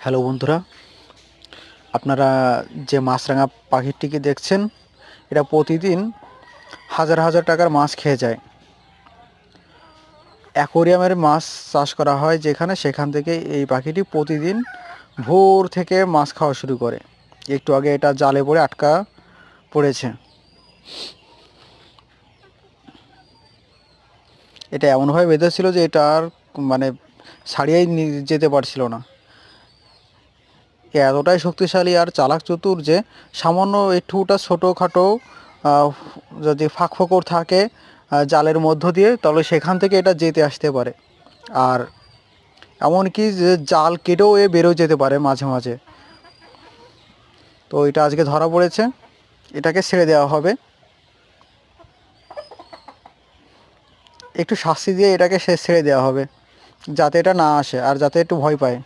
Hello বন্ধুরা, আপনারা যে মাছরাঙা পাখিটিকে দেখছেন, এটা প্রতিদিন হাজার হাজার টাকার মাছ খেয়ে যায়। অ্যাকোরিয়ামের মাছ চাষ করা হয় যেখানে, সেখান থেকে এই পাখিটি প্রতিদিন ভোর থেকে মাছ খাওয়া শুরু করে। একটু আগে এটা জালে পড়ে আটকা পড়েছে। এটা এমনভাবে বেঁধেছিল যে এটা আর মানে ছাড়িয়েই যেতে পারছিল না। এ এতটাই শক্তিশালী আর চালাক চতুর যে সামান্য একটুটা ছোটোখাটো যদি ফাঁক ফোকর থাকে জালের মধ্য দিয়ে, তাহলে সেখান থেকে এটা যেতে আসতে পারে। আর এমনকি যে জাল কেটেও এ বেরোয় যেতে পারে মাঝে মাঝে। তো এটা আজকে ধরা পড়েছে, এটাকে ছেড়ে দেওয়া হবে। একটু শাস্তি দিয়ে এটাকে ছেড়ে দেওয়া হবে, যাতে এটা না আসে আর যাতে একটু ভয় পায়।